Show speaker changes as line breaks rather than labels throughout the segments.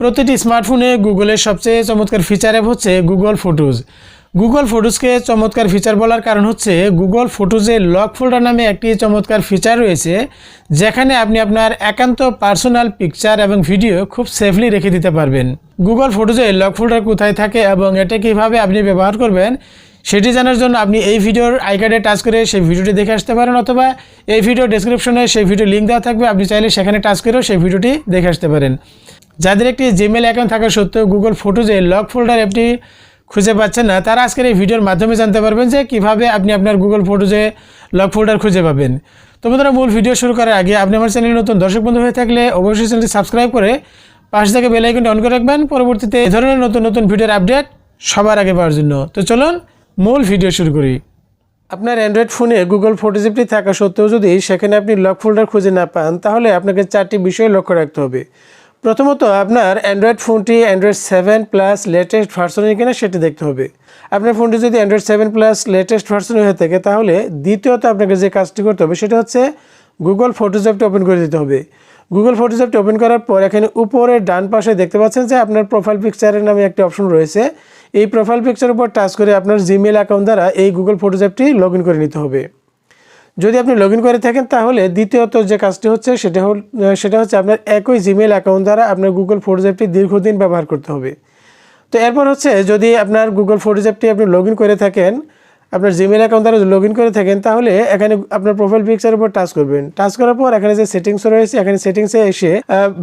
প্রতিটি স্মার্টফোনে গুগলের সবচেয়ে চমৎকার ফিচার অ্যাপ হচ্ছে গুগল ফটোজ। গুগল ফটোজকে চমৎকার ফিচার বলার কারণ হচ্ছে গুগল ফটোজে লক ফোল্ডার নামে একটি চমৎকার ফিচার রয়েছে, যেখানে আপনি আপনার একান্ত পার্সোনাল পিকচার এবং ভিডিও খুব সেফলি রেখে দিতে পারবেন। গুগল ফটোজে লক ফোল্ডার কোথায় থাকে এবং এটা কীভাবে আপনি ব্যবহার করবেন সেটি জানার জন্য আপনি এই ভিডিওর আইকার্ডে টাচ করে সেই ভিডিওটি দেখে আসতে পারেন, অথবা এই ভিডিও ডেসক্রিপশনে সেই ভিডিও লিঙ্ক দেওয়া থাকবে, আপনি চাইলে সেখানে টাচ করেও সেই ভিডিওটি দেখে আসতে পারেন। যাদের একটি জিমেল অ্যাকাউন্ট থাকা সত্ত্বেও গুগল ফটোজে লক ফোল্ডার অ্যাপটি খুঁজে পাচ্ছেন না, তারা আজকের এই ভিডিওর মাধ্যমে জানতে পারবেন যে কীভাবে আপনি আপনার গুগল ফটোজে লক ফোল্ডার খুঁজে পাবেন। তো বন্ধুরা, মূল ভিডিও শুরু করার আগে আপনি আমার চ্যানেলে নতুন দর্শক বন্ধু হয়ে থাকলে অবশ্যই চ্যানেলটি সাবস্ক্রাইব করে পাশে থেকে বেল আইকনটি অন করে রাখবেন, পরবর্তীতে এই ধরনের নতুন নতুন ভিডিওর আপডেট সবার আগে পাওয়ার জন্য। তো চলুন মূল ভিডিও শুরু করি। আপনার অ্যান্ড্রয়েড ফোনে গুগল ফটোজ অ্যাপটি থাকা সত্ত্বেও যদি সেখানে আপনি লক ফোল্ডার খুঁজে না পান, তাহলে আপনাকে 4টি বিষয় লক্ষ্য রাখতে হবে। প্রথমত, আপনার অ্যান্ড্রয়েড ফোনটি অ্যান্ড্রয়েড 7+ লেটেস্ট ভার্সনের কিনা সেটি দেখতে হবে। আপনার ফোনটি যদি অ্যান্ড্রয়েড 7+ লেটেস্ট ভার্সন হয়ে থাকে, তাহলে দ্বিতীয়ত আপনাকে যে কাজটি করতে হবে সেটা হচ্ছে গুগল ফটোজ অ্যাপটি ওপেন করে দিতে হবে। গুগল ফটোজ অ্যাপটি ওপেন করার পর এখানে উপরে ডান পাশে দেখতে পাচ্ছেন যে আপনার প্রোফাইল পিকচারের নামে একটি অপশন রয়েছে। এই প্রোফাইল পিকচারের উপর টাচ করে আপনার জিমেল অ্যাকাউন্ট দ্বারা এই গুগল ফটোজ অ্যাপটি লগ ইন করে নিতে হবে। যদি আপনি লগ ইন করে থাকেন, তাহলে দ্বিতীয়ত যে কাজটি হচ্ছে সেটা হচ্ছে আপনার একই জিমেল অ্যাকাউন্ট দ্বারা আপনার গুগল ফটোজ অ্যাপটি দীর্ঘদিন ব্যবহার করতে হবে। তো এরপর হচ্ছে, যদি আপনার গুগল ফটোজ অ্যাপটি আপনি লগ ইন করে থাকেন, আপনার জিমেল অ্যাকাউন্ট দ্বারা লগ ইন করে থাকেন, তাহলে এখানে আপনার প্রোফাইল পিকচারের উপর টাচ করবেন। টাচ করার পর এখানে যে সেটিংস রয়েছে, এখানে সেটিংসে এসে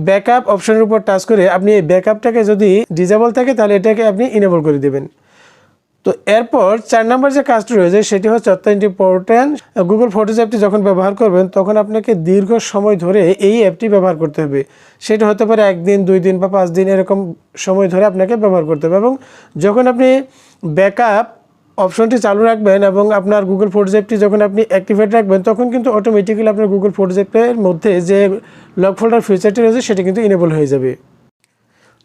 ব্যাকআপ অপশনের উপর টাচ করে আপনি এই ব্যাকআপটাকে যদি ডিজেবল থাকে তাহলে এটাকে আপনি ইনেবল করে দেবেন। তো এরপর 4 নম্বর যে কাজটি রয়েছে সেটি হচ্ছে অত্যন্ত ইম্পর্ট্যান্ট। গুগল ফটোজ অ্যাপটি যখন ব্যবহার করবেন, তখন আপনাকে দীর্ঘ সময় ধরে এই অ্যাপটি ব্যবহার করতে হবে। সেটা হতে পারে 1 দিন, 2 দিন বা 5 দিন, এরকম সময় ধরে আপনাকে ব্যবহার করতে হবে। এবং যখন আপনি ব্যাকআপ অপশনটি চালু রাখবেন এবং আপনার গুগল ফটোজ অ্যাপটি যখন আপনি অ্যাক্টিভেট রাখবেন, তখন কিন্তু অটোমেটিক্যালি আপনার গুগল ফটোজ অ্যাপের মধ্যে যে লক ফোল্ডার ফিচারটি রয়েছে সেটি কিন্তু ইনেবল হয়ে যাবে।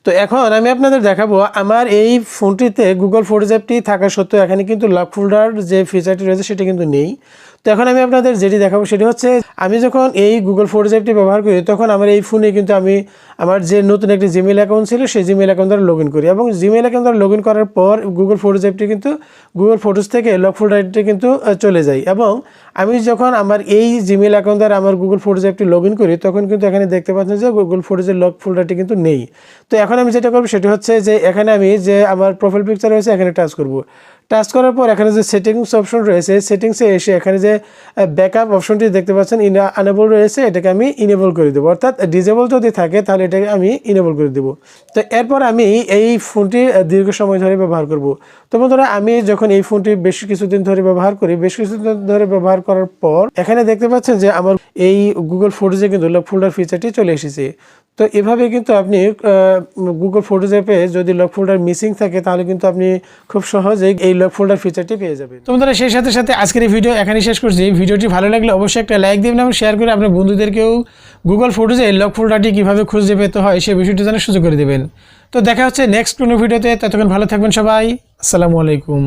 তো এখন আমি আপনাদের দেখাবো আমার এই ফোনটিতে গুগল ফটোজ অ্যাপটি থাকা সত্ত্বেও এখানে কিন্তু লক ফোল্ডার যে ফিচারটি রয়েছে সেটি কিন্তু নেই। তো এখন আমি আপনাদের যেটি দেখাবো সেটি হচ্ছে, আমি যখন এই গুগল ফটোজ অ্যাপটি ব্যবহার করি, তখন আমার এই ফোনে কিন্তু আমি আমার যে নতুন একটি জিমেল অ্যাকাউন্ট ছিল সেই জিমেল অ্যাকাউন্ট দ্বারা লগ ইন করি, এবং জিমেল অ্যাকাউন্ট দ্বারা লগ ইন করার পর গুগল ফটোজ অ্যাপটি কিন্তু গুগল ফটোজ থেকে লক ফোল্ডারটি কিন্তু চলে যায়। এবং আমি যখন আমার এই জিমেল অ্যাকাউন্ট দ্বারা আমার গুগল ফটোজ অ্যাপটি লগ ইন করি, তখন কিন্তু এখানে দেখতে পাচ্ছেন যে গুগল ফটোজের লক ফোল্ডারটি কিন্তু নেই। তো এখন আমি যেটা করবো সেটি হচ্ছে যে, এখানে আমি যে আমার প্রোফাইল পিকচার রয়েছে এখানে টাচ করব। টাচ করার পর এখানে যে সেটিংস অপশন রয়েছে, সেটিংসে এসে এখানে যে ব্যাকআপ অপশনটি দেখতে পাচ্ছেন আনেবল রয়েছে, এটাকে আমি ইনেবল করে দেবো। অর্থাৎ ডিজেবল যদি থাকে তাহলে এটাকে আমি ইনেবল করে দেবো। তো এরপর আমি এই ফোনটি দীর্ঘ সময় ধরে ব্যবহার করব। তো বন্ধুরা, আমি যখন এই ফোনটি বেশ কিছুদিন ধরে ব্যবহার করি, বেশ কিছুদিন ধরে ব্যবহার করার পর এখানে দেখতে পাচ্ছেন যে আমার এই গুগল ফটোজে কিন্তু লক ফোল্ডার ফিচারটি চলে এসেছে। তো এভাবে কিন্তু আপনি গুগল ফটোজ অ্যাপে যদি লক ফোল্ডার মিসিং থাকে, তাহলে কিন্তু আপনি খুব সহজেই এই লক ফোল্ডার ফিচারটি পেয়ে যাবেন। তো বন্ধুরা, সেই সাথে সাথে আজকের এই ভিডিও এখানেই শেষ করছি। ভিডিওটি ভালো লাগলে অবশ্যই একটা লাইক দিবেন এবং শেয়ার করে আপনার বন্ধুদেরকেও গুগল ফটোজে লক ফোল্ডারটি কীভাবে খুঁজে পেতে হয় সেই বিষয়টি জানার সুযোগ করে দেবেন। তো দেখা হচ্ছে নেক্সট কোনো ভিডিওতে। ততক্ষণ ভালো থাকবেন সবাই। আসসালামু আলাইকুম।